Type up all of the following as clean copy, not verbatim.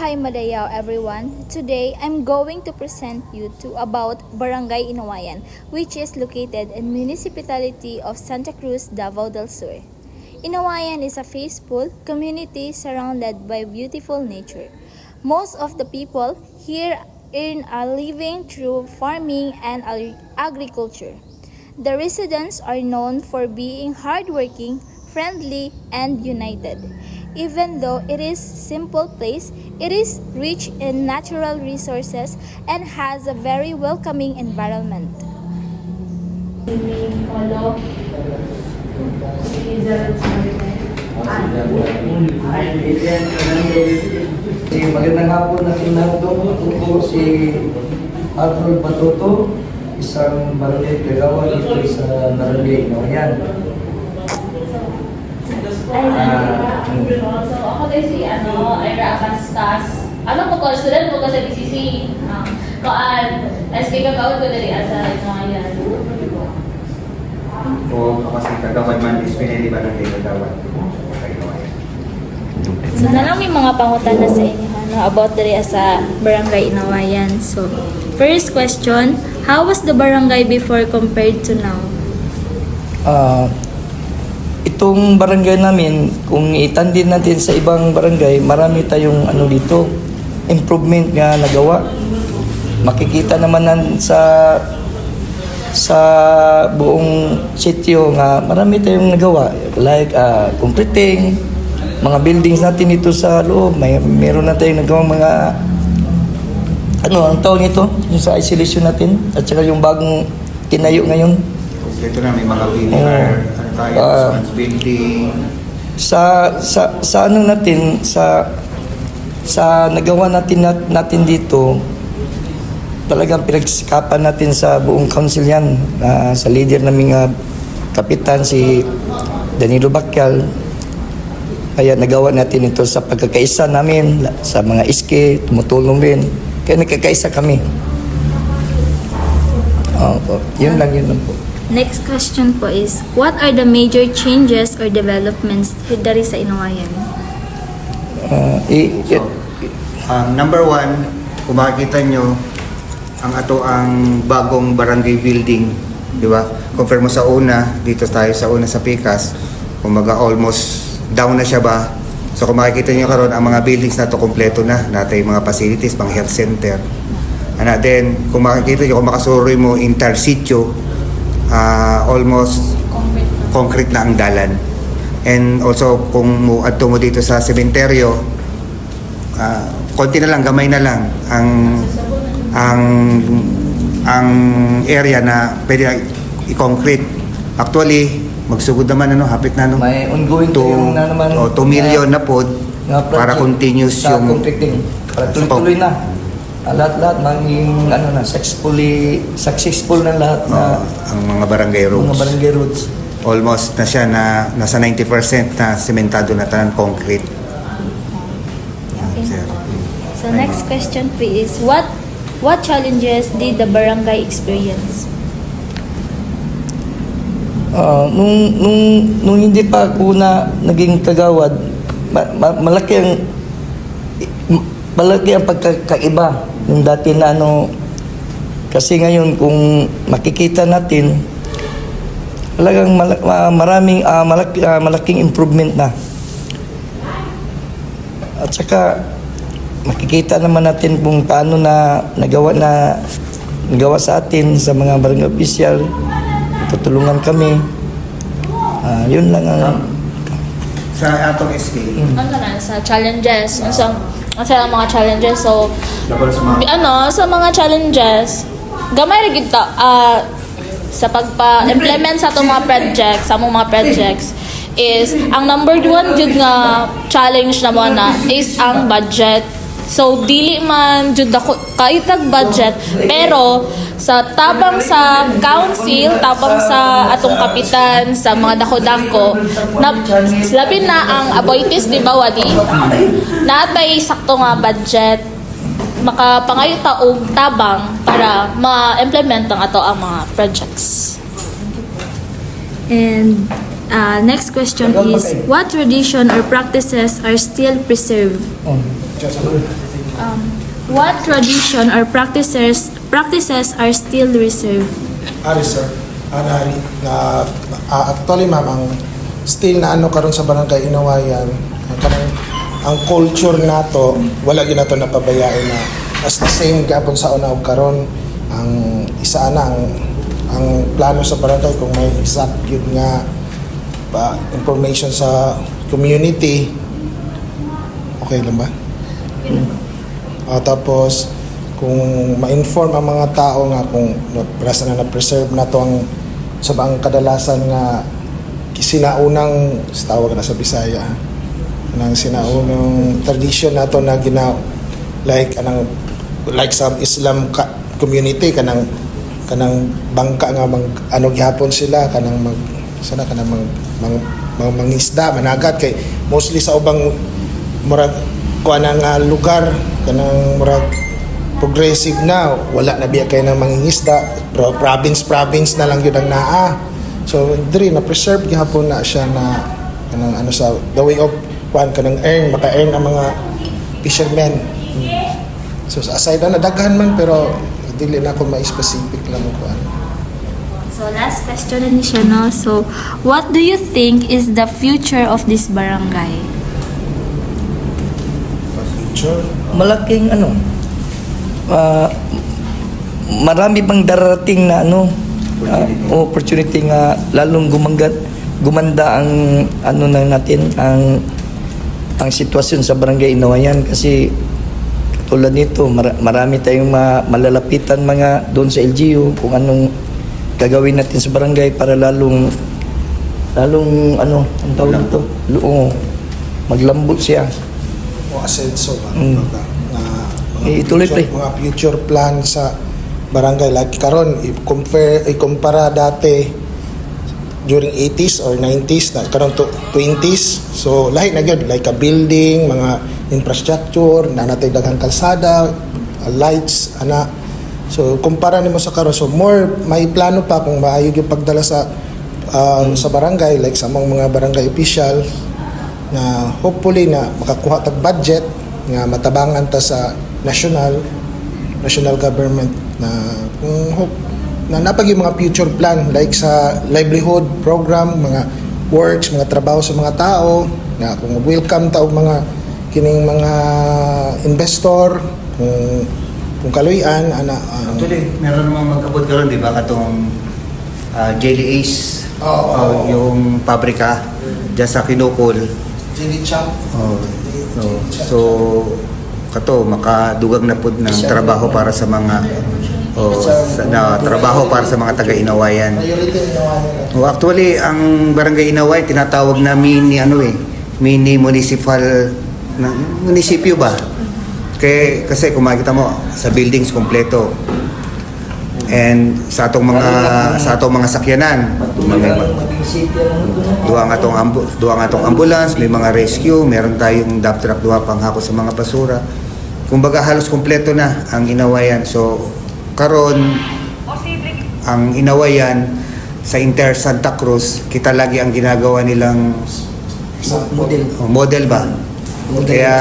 Mabuhay Madayaw everyone. Today, I'm going to present you to about Barangay Inawayan, which is located in municipality of Santa Cruz, Davao del Sur. Inawayan is a peaceful community surrounded by beautiful nature. Most of the people here earn a living through farming and agriculture. The residents are known for being hardworking, friendly, and united. Even though it is simple place, it is rich in natural resources and has a very welcoming environment. Magandang hapon na tinatong po si Alfred Batuto, isang barangay kagawa dito sa Barangay Inawayan. So, ako tayo si Ira Acastas. Ano po ko, student po ko sa BCC. Koan, SK Kakaon ko dali asa Inawayan. O kasi kagawad man is pinili ba ng kagawad? So na lang may mga pangutan na sa inyo about diri sa Barangay Inawayan. So, first question, how was the barangay before compared to now? Itong barangay namin, kung itandin natin sa ibang barangay, marami tayong dito, improvement nga nagawa. Makikita naman sa buong sitio nga marami tayong nagawa, like completing mga buildings natin dito sa loob. Meron na tayong nagawa mga ang tawag nito, yung sa isolation natin, at saka yung bagong tinayo ngayon. Ito na may mga PBR, science building. Sa ano natin, sa nagawa natin dito, talagang pinagsikapan natin sa buong council yan, sa leader naming kapitan si Danilo Bacal. Kaya nagawa natin ito sa pagkakaisa namin sa mga iske, tumutulong din. Kaya nagkakaisa kami. Yun lang po. Next question po is, what are the major changes or developments dari sa Inawayan? Number one, kung makikita nyo, ang bagong barangay building, di ba? Compare mo sa una, dito tayo sa una sa Picas, kumaga almost down na siya ba? So kung makikita nyo karon ang mga buildings na to kompleto na, natin mga facilities, pang health center. And then, kung makikita nyo, kung makasuroy mo entire sitio, almost concrete na ang dalan. And also, kung adto mo dito sa sementeryo, konti na lang, gamay na lang ang area na pwede i-concrete. Actually, magsugod naman hapit na May ongoing na naman 2 million na po para continuous sa yung completing. Para tuloy-tuloy na. Lahat-lahat maging successful na lahat na ang mga barangay roads. Almost na siya na nasa 90% na sementado na tanan concrete. Okay. So next question please, what challenges did the barangay experience? Nung hindi pa ako naging kagawad, malaki ang pagkakaiba yung dati na kasi ngayon kung makikita natin talagang malaking improvement na, at saka makikita naman natin kung paano na nagawa sa atin sa mga barangay official. Tutulungan kami. Yun lang ang Sa atong SK. Sa challenges, sa mga challenges. So, Laban sa mga sa mga challenges, gamay rin kita sa pagpa-implement sa itong mga projects is, ang number one jud nga challenge na mo is ang budget. So, dili man jud ako kaitag budget, pero sa tabang sa council, tabang sa atong kapitan, sa mga dako-dako, labi na ang aboitis, di ba, wadi? Natay sakto nga budget, makapangayo ta og tabang para ma-implement ang ato ang mga projects. And next question is, what tradition or practices are still preserved? What tradition or practices are still reserved? Ari sir, Ari, na actually ma'am, ang still na ano karon sa barangay Inawayan, ang culture nato, wala gyud nato napabayaan na as the same gapon sa una ug karon ang isa na ang plano sa barangay kung may exact yun nga information sa community, okay lang ba? Tapos kung ma-inform ang mga tao nga kung rasa na na-preserve na to ang sa bang kadalasan nga sinaunang tawag na sa Bisaya nang sinaunang tradition na to na like sa Islam community kanang bangka nga gihapon sila kanang mangisda managat kay mostly sa ubang murag kuan nga lugar kanang murag progressive na wala na biya kay nang mangingisda province na lang yun ang naa so diri na preserve gihapon na siya na kanang ano sa the way of kuan kanang maka-earn ang mga fishermen so aside na daghan man pero dili na ako ma-specific lang kuan. So last question na ni siya, no? So, what do you think is the future of this barangay? Future Malaking marami pang darating na opportunity nga lalong gumanda ang natin ang sitwasyon sa barangay Inawayan kasi tulad nito marami tayong malalapitan mga doon sa LGU kung anong gagawin natin sa barangay para lalong ang tawag nito maglambot siya o asenso ba ituloy pre mga future plan sa barangay like karon ikumpara dati during 80s or 90s na karon to 20s so lahi na gyud like a building mga infrastructure na natay daghang kalsada lights so kumpara nimo sa karon so more may plano pa kung maayo yung pagdala sa barangay like sa mga barangay official na hopefully na makakuha tag budget nga matabangan ta sa national government na kung na napagi mga future plan like sa livelihood program mga works mga trabaho sa mga tao na kung welcome ta og mga kining mga investor kung kaluyan Actually, meron namang magkabot karon di ba katong Jelly Ace yung pabrika diyan sa Kinukol. Jelly Champ So kato makadugag na pud ng trabaho para sa mga trabaho para sa mga taga Inawayan. priority Inawayan Actually, ang Barangay Inawayan tinatawag na mini municipal na munisipyo ba? Kasi kung makikita mo sa buildings kompleto and sa atong mga sakyanan duha nga atong ambulance may mga rescue meron tayong dump truck duha panghako sa mga basura kumbaga halos kompleto na ang Inawayan so karon ang Inawayan sa Inter Santa Cruz kita lagi ang ginagawa nilang model ba kaya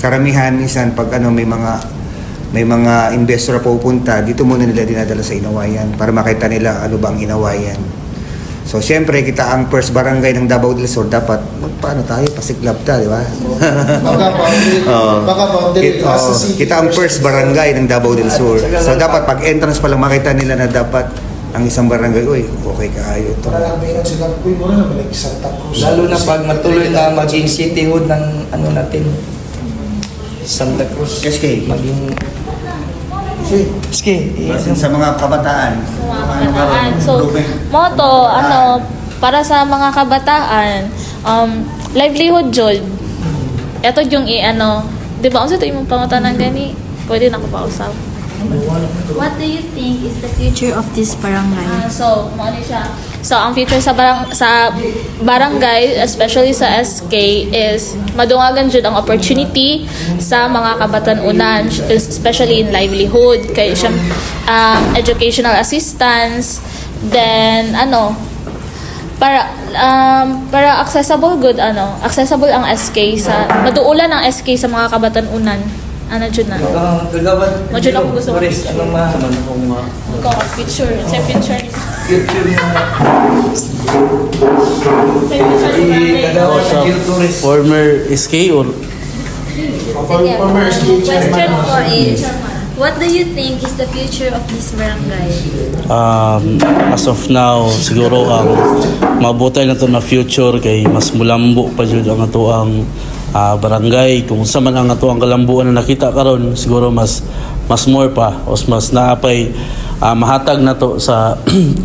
karamihan minsan pag may mga investor na pupunta, dito muna nila dinadala sa Inawayan para makita nila ano ba ang Inawayan. So, siyempre, kita ang first barangay ng Davao del Sur, dapat, paano tayo? Pasiklab ta, di ba? Kita ang first barangay ng Davao del Sur. So, dapat pag entrance pa lang makita nila na dapat ang isang barangay, okay kaayo ito. lalo na pag matuloy na maging cityhood ng natin Santa Cruz SK. maging SK Sa mga kabataan. So, motto, para sa mga kabataan, livelihood jud. Ito yung di ba, unsa to imong pangutanang gani? Pwede na ko pausap. What do you think is the future of this barangay? So, siya. So, ang future sa barangay, especially sa SK, is madungagan jud ang opportunity sa mga kabatanunan, especially in livelihood, kay educational assistance, then para accessible ang SK sa maduulan ang SK sa mga kabatan-unan. Ano jud na? Kagawad, Medyo ako gusto. Boris, anong mahaman kung Ko picture, sa picture. future na kagawad sa tourist? Former SK or Former SK Question chairman. 4 is, what do you think is the future of this barangay? as of now siguro ang mabutay na to na future kay mas mulambo pa jud ang ato ang barangay kung sa man ang ato ang kalambuan na nakita karon siguro mas more pa o mas naapay mahatag na to sa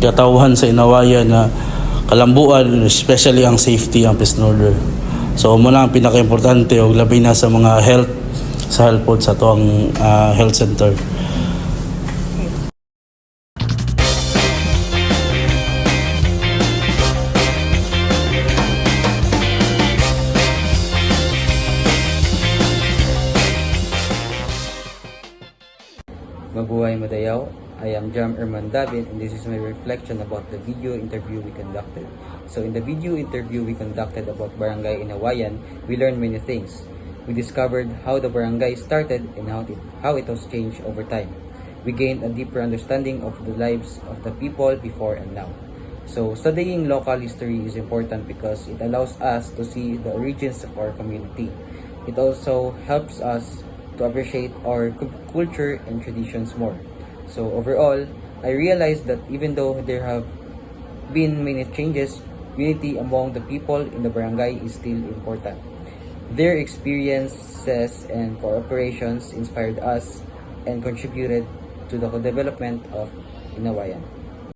katawhan sa Inawayan na kalambuan, especially ang safety, ang peace and order. So muna ang pinaka-importante o labi na sa mga health sa health sa to ang health center. Mabuhay Madayaw. I am Jam Erman David and this is my reflection about the video interview we conducted. So in the video interview we conducted about Barangay Inawayan, we learned many things. We discovered how the barangay started and how it was changed over time. We gained a deeper understanding of the lives of the people before and now. So studying local history is important because it allows us to see the origins of our community. It also helps us to appreciate our culture and traditions more. So overall, I realized that even though there have been many changes, unity among the people in the barangay is still important. Their experiences and cooperations inspired us and contributed to the development of Inawayan.